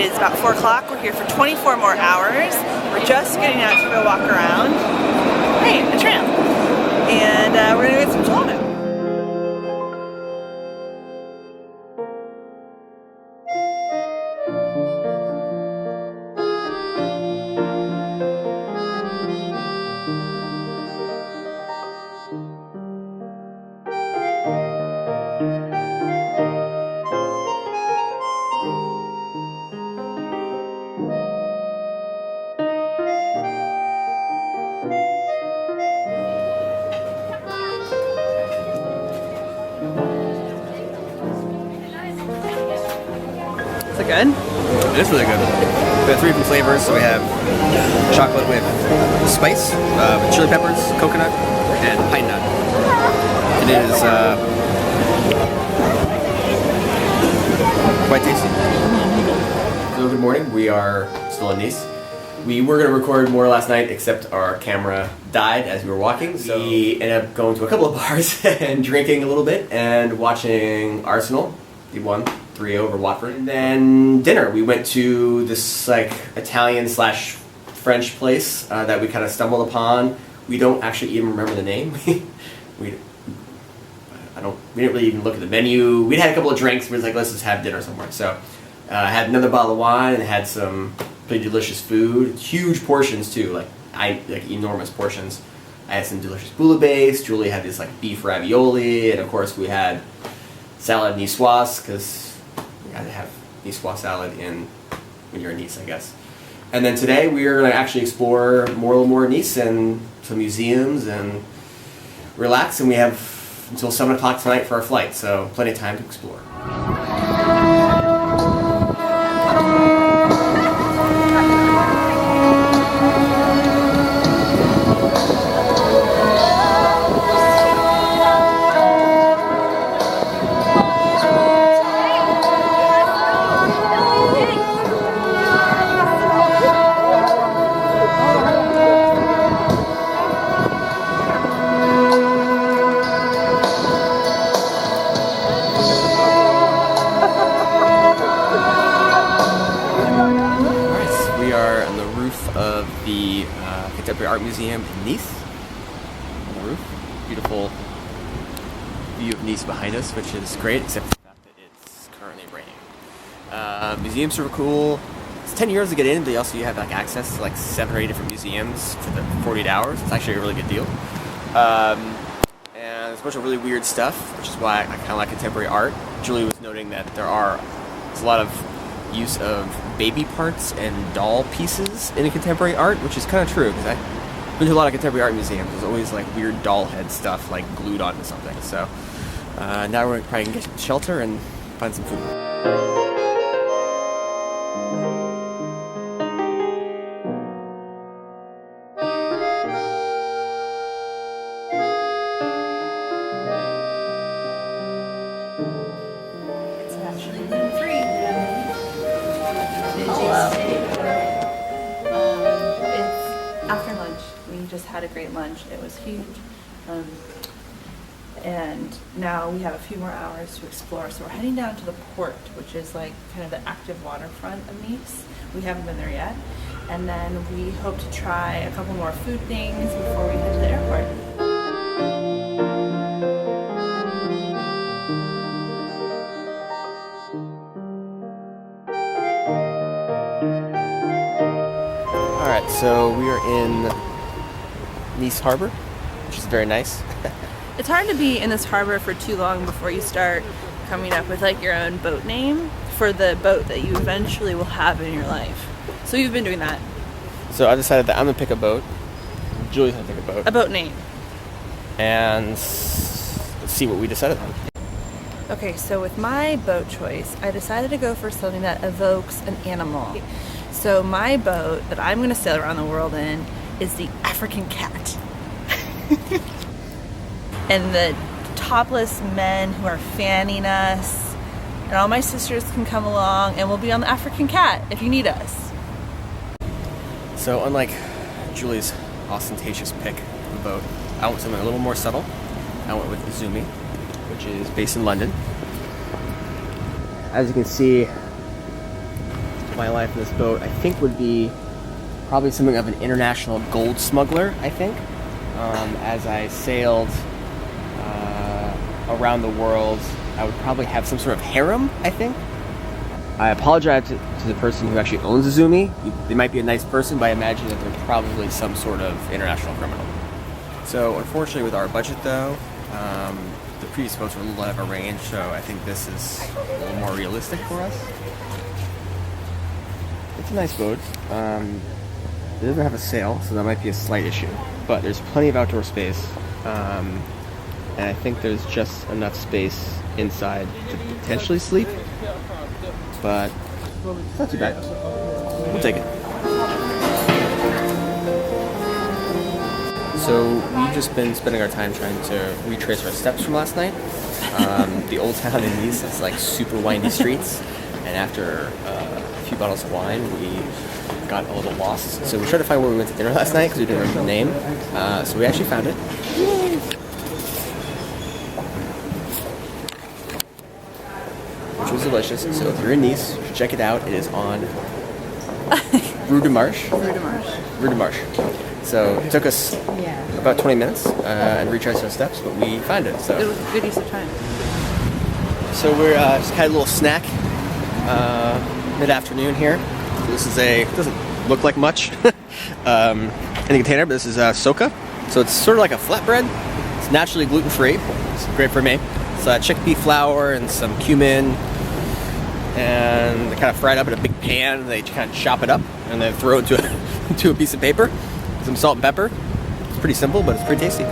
is about 4 o'clock. We're here for 24 more hours. We're just getting out to go walk around. Hey, a tram. And we're gonna get some gelato. Is it good? It is really good. We have 3 different flavors. So we have chocolate with spice, with chili peppers, coconut, and pine nut. It is quite tasty. So good morning. We are still in Nice. We were going to record more last night, except our camera died as we were walking. So we ended up going to a couple of bars and drinking a little bit and watching Arsenal. They won 3-0 over Watford. And then dinner. We went to this like Italian/French place that we kind of stumbled upon. We don't actually even remember the name. we didn't really even look at the menu. We'd had a couple of drinks. We was like, let's just have dinner somewhere. So I had another bottle of wine and had some pretty delicious food. Huge portions too, like enormous portions. I had some delicious bouillabaisse. Julie had this like beef ravioli, and of course we had salad niçoise, because you gotta have niçoise salad when you're in Nice, I guess. And then today we are gonna actually explore a little more Nice and some museums and relax, and we have until 7 o'clock tonight for our flight, so plenty of time to explore. Of the Contemporary Art Museum in Nice. On the roof, beautiful view of Nice behind us, which is great, except for the fact that it's currently raining. Museums are cool. It's 10 euros to get in, but also you have like access to like 7 or 8 different museums for the 48 hours. It's actually a really good deal. And there's a bunch of really weird stuff, which is why I kind of like contemporary art. Julie was noting that there's a lot of use of baby parts and doll pieces in contemporary art, which is kind of true, because I've been to a lot of contemporary art museums. There's always like weird doll head stuff like glued onto something. So now we're probably gonna get some shelter and find some food. After lunch, we just had a great lunch. It was huge. And now we have a few more hours to explore. So we're heading down to the port, which is like kind of the active waterfront of Nice. We haven't been there yet. And then we hope to try a couple more food things before we head to the airport. Alright, so we are in Nice Harbor, which is very nice. It's hard to be in this harbor for too long before you start coming up with like your own boat name for the boat that you eventually will have in your life. So you've been doing that. So I decided that I'm gonna pick a boat. Julie's gonna pick a boat. A boat name. And let's see what we decided on. Okay, so with my boat choice, I decided to go for something that evokes an animal. So my boat that I'm going to sail around the world in is the African cat. And the topless men who are fanning us, and all my sisters can come along and we'll be on the African cat if you need us. So unlike Julie's ostentatious pick of the boat, I went something a little more subtle. I went with Izumi, which is based in London. As you can see, my life in this boat, I think would be probably something of an international gold smuggler, I think. As I sailed around the world, I would probably have some sort of harem, I think. I apologize to the person who actually owns Azumi. They might be a nice person, but I imagine that they're probably some sort of international criminal. So unfortunately with our budget though, the previous boats were a little out of our range, so I think this is a little more realistic for us. It's a nice boat. It doesn't have a sail, so that might be a slight issue. But there's plenty of outdoor space, and I think there's just enough space inside to potentially sleep. But it's not too bad. We'll take it. So we've just been spending our time trying to retrace our steps from last night. The old town in Nice is like super windy streets, and after a few bottles of wine, we got a little lost. So we tried to find where we went to dinner last night because we didn't remember the name. So we actually found it. Which was delicious. So if you're in Nice, you should check it out. It is on Rue de Marche. Rue de Marche. So it took us about 20 minutes and retraced our steps, but we found it. So It was a good use of time. So we're just had a little snack mid-afternoon here. So this is it doesn't look like much in the container, but this is soca. So it's sort of like a flatbread. It's naturally gluten-free. It's great for me. It's chickpea flour and some cumin, and they kind of fry it up in a big pan. And they kind of chop it up and then throw it into a piece of paper. Some salt and pepper. It's pretty simple, but it's pretty tasty.